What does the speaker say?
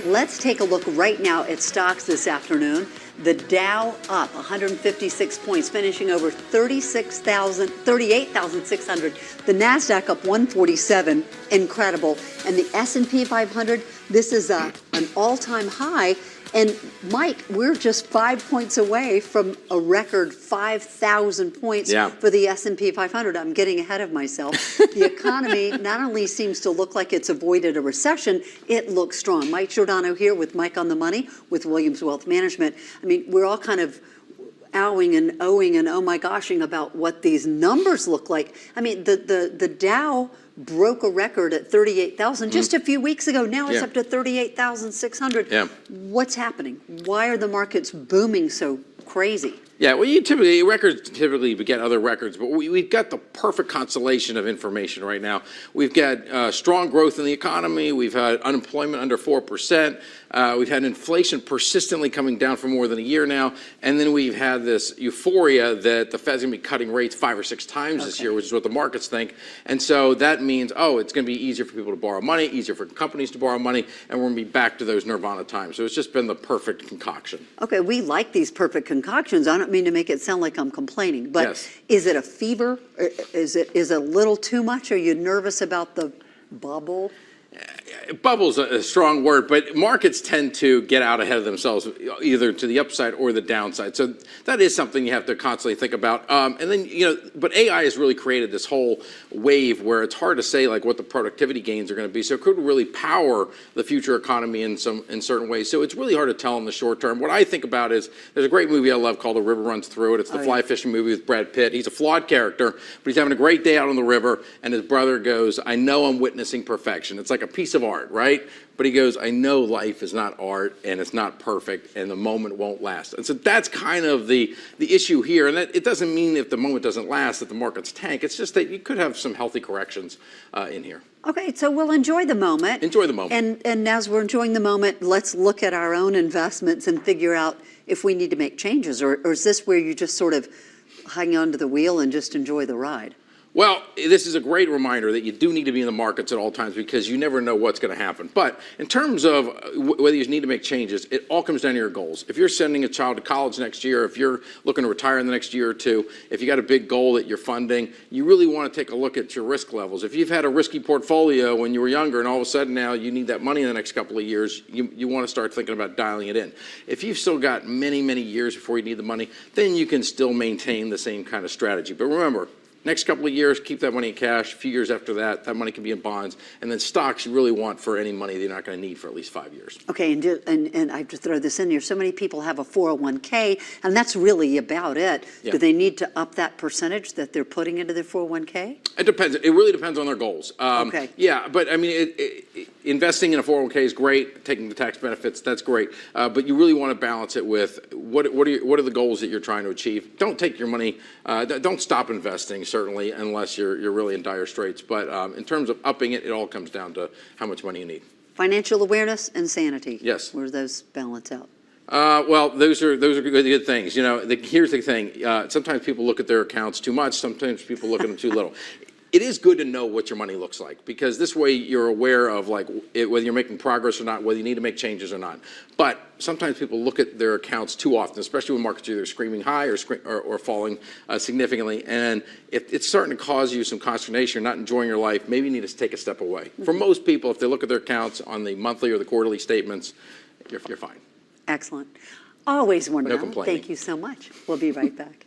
Let's take a look right now at stocks this afternoon. The Dow up 156 points, finishing over 38,600. The Nasdaq up 147, incredible. And the S&P 500, this is an all-time high. And Mike, we're just 5 points away from a record 5,000 points for the S&P 500. I'm getting ahead of myself. The economy not only seems to look like it's avoided a recession, it looks strong. Mike Giordano here with Mike on the Money with Williams Wealth Management. I mean, we're all kind of owing and owing and oh my goshing about what these numbers look like. I mean, the Dow broke a record at 38,000 just a few weeks ago. Now it's up to 38,600. What's happening? Why are the markets booming so crazy? Yeah, well, records typically beget other records, but we've got the perfect constellation of information right now. We've got strong growth in the economy. We've had unemployment under 4%. We've had inflation persistently coming down for more than a year now. And then we've had this euphoria that the Fed's going to be cutting rates 5 or 6 times this year, which is what the markets think. And so that means, it's going to be easier for people to borrow money, easier for companies to borrow money, and we're going to be back to those nirvana times. So it's just been the perfect concoction. Okay, we like these perfect concoctions. I don't mean to make it sound like I'm complaining, but is it a fever? Is it a little too much? Are you nervous about the bubble? Bubble's a strong word, but markets tend to get out ahead of themselves, either to the upside or the downside. So that is something you have to constantly think about. And then, but AI has really created this whole wave where it's hard to say like what the productivity gains are going to be. So it could really power the future economy in certain ways. So it's really hard to tell in the short term. What I think about is there's a great movie I love called The River Runs Through It. It's the fly fishing movie with Brad Pitt. He's a flawed character, but he's having a great day out on the river, and his brother goes, "I know I'm witnessing perfection." It's like a piece of art, right? But he goes, "I know life is not art and it's not perfect and the moment won't last." And so that's kind of the issue here. And it doesn't mean if the moment doesn't last that the markets tank. It's just that you could have some healthy corrections in here. Okay, so we'll enjoy the moment. Enjoy the moment. And as we're enjoying the moment, let's look at our own investments and figure out if we need to make changes. Or is this where you just sort of hang onto the wheel and just enjoy the ride? Well, this is a great reminder that you do need to be in the markets at all times because you never know what's going to happen. But in terms of whether you need to make changes, it all comes down to your goals. If you're sending a child to college next year, if you're looking to retire in the next year or two, if you got a big goal that you're funding, you really want to take a look at your risk levels. If you've had a risky portfolio when you were younger and all of a sudden now you need that money in the next couple of years, you want to start thinking about dialing it in. If you've still got many, many years before you need the money, then you can still maintain the same kind of strategy. But remember, next couple of years, keep that money in cash. A few years after that, that money can be in bonds. And then stocks you really want for any money that you're not going to need for at least 5 years. Okay, and I have to throw this in here. So many people have a 401k, and that's really about it. Do they need to up that percentage that they're putting into their 401k? It depends. It really depends on their goals. Okay. Yeah, but I mean, investing in a 401k is great. Taking the tax benefits, that's great. But you really want to balance it with what are the goals that you're trying to achieve. Don't take your money. Don't stop investing, certainly, unless you're really in dire straits. But in terms of upping it, it all comes down to how much money you need. Financial awareness and sanity. Yes. Where do those balance out? Well, those are good things. Here's the thing. Sometimes people look at their accounts too much. Sometimes people look at them too little. It is good to know what your money looks like because this way you're aware of whether you're making progress or not, whether you need to make changes or not. But sometimes people look at their accounts too often, especially when markets are either screaming high or falling significantly. And if it's starting to cause you some consternation, you're not enjoying your life, maybe you need to take a step away. For most people, if they look at their accounts on the monthly or the quarterly statements, you're fine. Excellent. Always wonderful. No complaining. Thank you so much. We'll be right back.